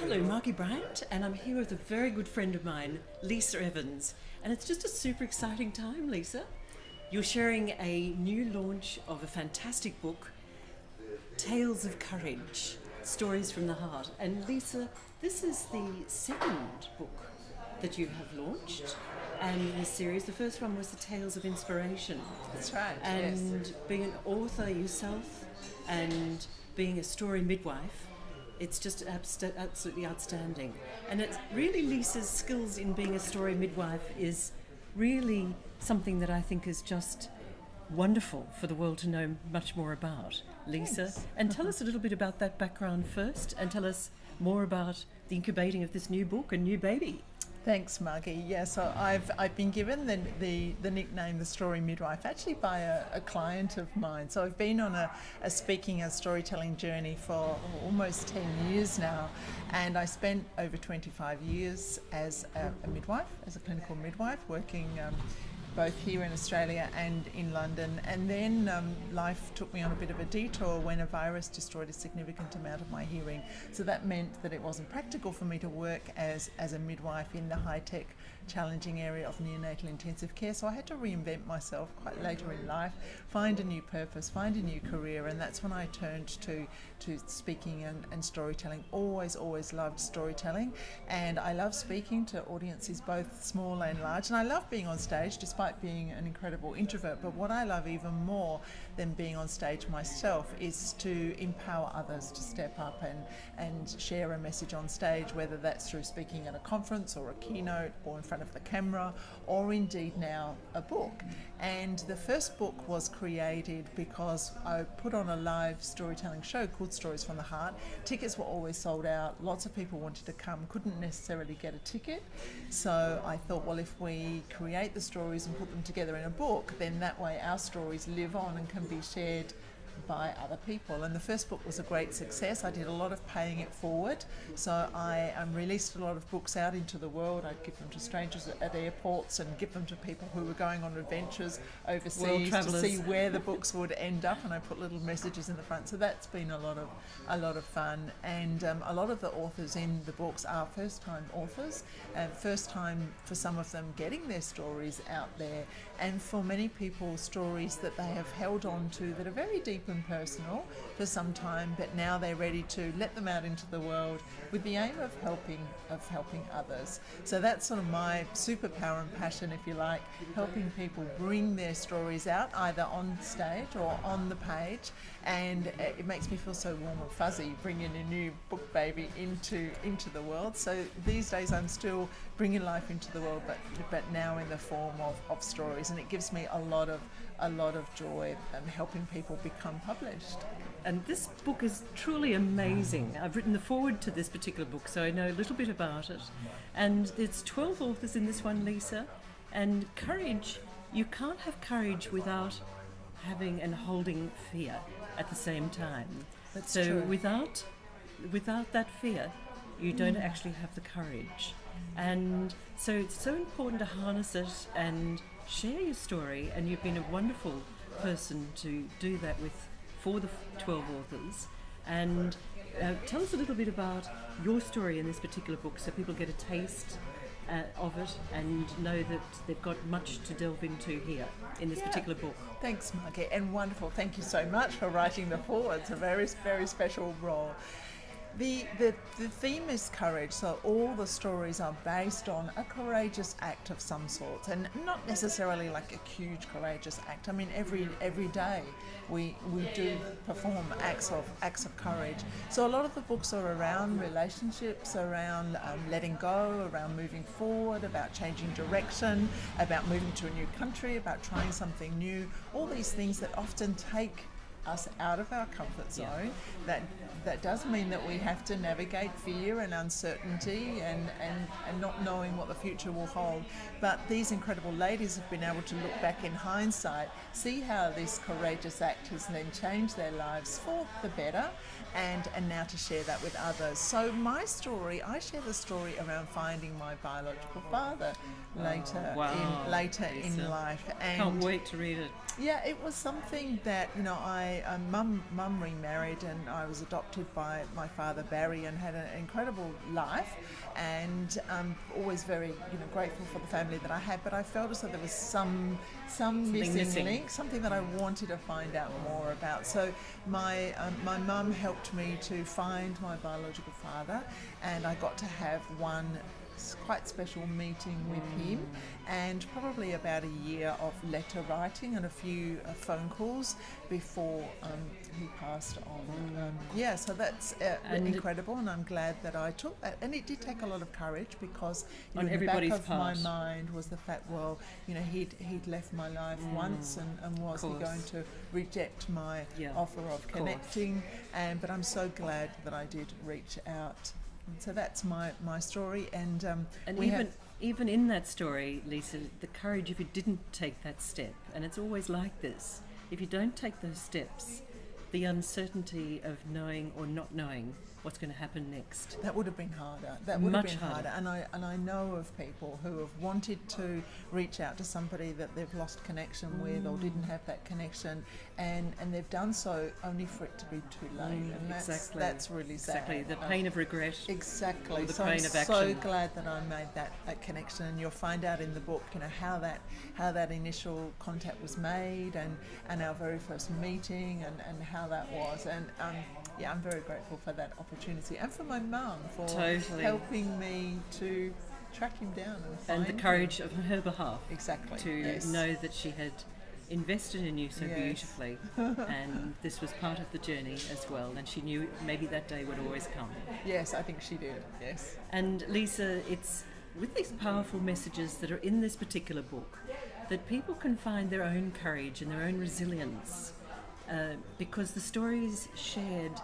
Hello, Margie Bryant, and I'm here with a very good friend of mine, Lisa Evans. And it's just a super exciting time, Lisa. You're sharing a new launch of a fantastic book, Tales of Courage, Stories from the Heart. And Lisa, this is the second book that you have launched. And in this series, the first one was the Tales of Inspiration. That's right, And yes. being an author yourself and being a story midwife, it's just absolutely outstanding. And it's really Lisa's skills in being a story midwife is really something that I think is just wonderful for the world to know much more about. Lisa, Thanks. and tell us a little bit about that background first, and tell us more about the incubating of this new book, a new baby. Thanks, Margie. Yeah, so I've been given the nickname The Story Midwife actually by a client of mine. So I've been on a speaking and storytelling journey for almost 10 years now, and I spent over 25 years as a midwife, as a clinical midwife, working both here in Australia and in London. And then life took me on a bit of a detour when a virus destroyed a significant amount of my hearing. So that meant that it wasn't practical for me to work as a midwife in the high-tech, challenging area of neonatal intensive care. So I had to reinvent myself quite later in life, find a new purpose, find a new career, and that's when I turned to speaking and storytelling. Always loved storytelling, and I love speaking to audiences both small and large, and I love being on stage despite being an incredible introvert. But what I love even more than being on stage myself is to empower others to step up and share a message on stage, whether that's through speaking at a conference or a keynote or in front of the camera, or indeed now a book. And the first book was created because I put on a live storytelling show called Stories from the Heart. Tickets were always sold out. Lots of people wanted to come, couldn't necessarily get a ticket. So I thought, well, if we create the stories and put them together in a book, then that way our stories live on and can be shared by other people. And the first book was a great success. I did a lot of paying it forward. So I released a lot of books out into the world. I'd give them to strangers at airports and give them to people who were going on adventures overseas to see where the books would end up, and I put little messages in the front. So that's been a lot of fun. And a lot of the authors in the books are first-time authors, and first time for some of them getting their stories out there, and for many people stories that they have held on to that are very deep and personal for some time, but now they're ready to let them out into the world with the aim of helping others. So that's sort of my superpower and passion, if you like, helping people bring their stories out either on stage or on the page. And it makes me feel so warm and fuzzy bringing a new book baby into the world. So these days I'm still bringing life into the world, but now in the form of stories, and it gives me a lot of joy helping people become published. And this book is truly amazing. I've written the foreword to this particular book, so I know a little bit about it. And there's 12 authors in this one, Lisa. And courage, you can't have courage without having and holding fear at the same time. That's so true. without that fear, you don't actually have the courage. And so it's so important to harness it and share your story, and you've been a wonderful person to do that for the 12 authors. And tell us a little bit about your story in this particular book, so people get a taste of it and know that they've got much to delve into here in this particular book. Thanks, Margie, and wonderful. Thank you so much for writing the foreword. It's a very, very special role. The theme is courage, so all the stories are based on a courageous act of some sort, and not necessarily like a huge courageous act. I mean, every day we do perform acts of courage. So a lot of the books are around relationships, around letting go, around moving forward, about changing direction, about moving to a new country, about trying something new. All these things that often take us out of our comfort zone. That does mean that we have to navigate fear and uncertainty and not knowing what the future will hold. But these incredible ladies have been able to look back in hindsight, see how this courageous act has then changed their lives for the better, and now to share that with others. So my story, I share the story around finding my biological father later in life. And can't wait to read it. Yeah, it was something that, you know, mum remarried, and I was adopted by my father Barry, and had an incredible life, and always very, you know, grateful for the family that I had. But I felt as though there was some missing link, something that I wanted to find out more about. So my mum helped me to find my biological father, and I got to have one quite special meeting with him, and probably about a year of letter writing and a few phone calls before he passed on. So that's incredible, and I'm glad that I took that. And it did take a lot of courage, because in the back of my mind was the fact, well, you know, he'd left my life once, and was he going to reject my offer of connecting? But I'm so glad that I did reach out. So that's my story, and even in that story, Lisa, the courage if you didn't take that step, and it's always like this, if you don't take those steps, the uncertainty of knowing or not knowing what's going to happen next. That would have been harder. That would have been harder. And I know of people who have wanted to reach out to somebody that they've lost connection with, or didn't have that connection, and they've done so only for it to be too late. And that's really sad. Exactly, the pain of regret. Exactly. Or the so pain I'm of action. so glad that I made that connection, and you'll find out in the book, you know, how that initial contact was made, and our very first meeting, and how that was. And I'm very grateful for that opportunity, and for my mum for helping me to track him down and the courage of her behalf. Exactly. To know that she had invested in you so beautifully, and this was part of the journey as well, and she knew maybe that day would always come. Yes, I think she did. Yes. And Lisa, it's with these powerful messages that are in this particular book that people can find their own courage and their own resilience. Because the stories shared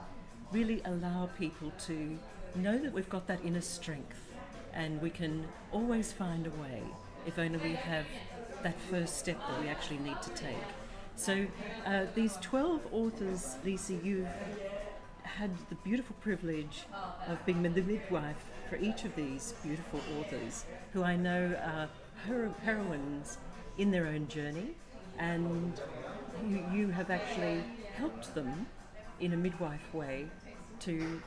really allow people to know that we've got that inner strength, and we can always find a way if only we have that first step that we actually need to take. So these 12 authors, Lisa, you've had the beautiful privilege of being the midwife for each of these beautiful authors, who I know are heroines in their own journey, and you have actually helped them in a midwife way to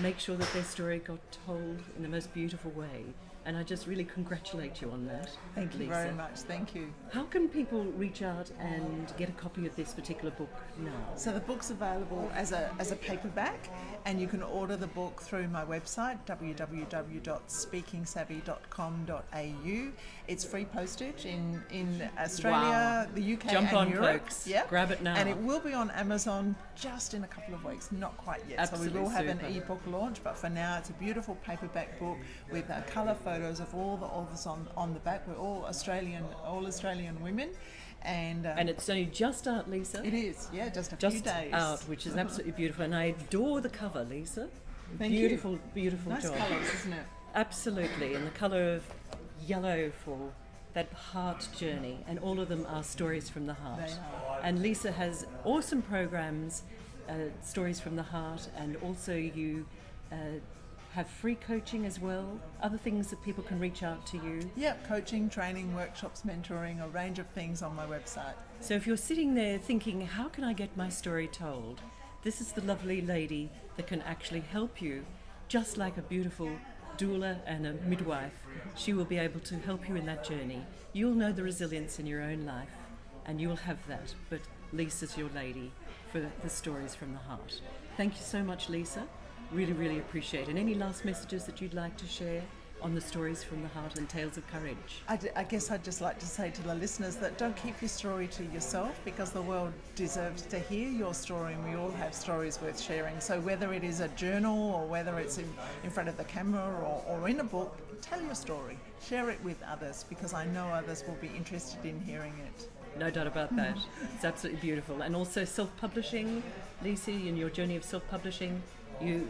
make sure that their story got told in the most beautiful way. And I just really congratulate you on that. Thank you Lisa. very much. Thank you. How can people reach out and get a copy of this particular book now? So the book's available as a paperback, and you can order the book through my website, www.speakingsavvy.com.au. It's free postage in Australia, the UK, Jump and on, Europe. folks. Yep. Grab it now. And it will be on Amazon just in a couple of weeks, not quite yet. Absolutely, so we will have super. an ebook launch, but for now it's a beautiful paperback book with colour photos of all the authors on the back. We're all Australian women. And it's only just out, Lisa. It is, just a few days. Out, which is absolutely beautiful. And I adore the cover, Lisa. Thank beautiful, you. Beautiful nice job. Nice colours, isn't it? Absolutely. And the colour of yellow for that heart journey. And all of them are stories from the heart. They are. And Lisa has awesome programs, Stories from the Heart, and also you have free coaching as well, other things that people can reach out to you. Yep, coaching, training, workshops, mentoring, a range of things on my website. So if you're sitting there thinking, how can I get my story told? This is the lovely lady that can actually help you, just like a beautiful doula and a midwife. She will be able to help you in that journey. You'll know the resilience in your own life, and you'll have that, but Lisa's your lady for the Stories from the Heart. Thank you so much, Lisa. Really, really appreciate it. And any last messages that you'd like to share on the Stories from the Heart and Tales of Courage? I guess I'd just like to say to the listeners that don't keep your story to yourself, because the world deserves to hear your story, and we all have stories worth sharing. So whether it is a journal, or whether it's in front of the camera, or in a book, tell your story. Share it with others, because I know others will be interested in hearing it. No doubt about that. It's absolutely beautiful. And also self-publishing, Lisa, in your journey of self-publishing, you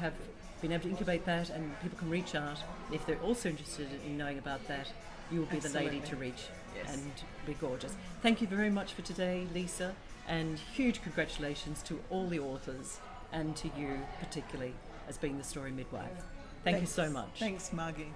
have been able to incubate that, and people can reach out. If they're also interested in knowing about that, you will be Absolutely. the lady to reach. Yes. And be gorgeous. Thank you very much for today, Lisa, and huge congratulations to all the authors, and to you particularly as being the story midwife. Thanks. You so much. Thanks, Margie.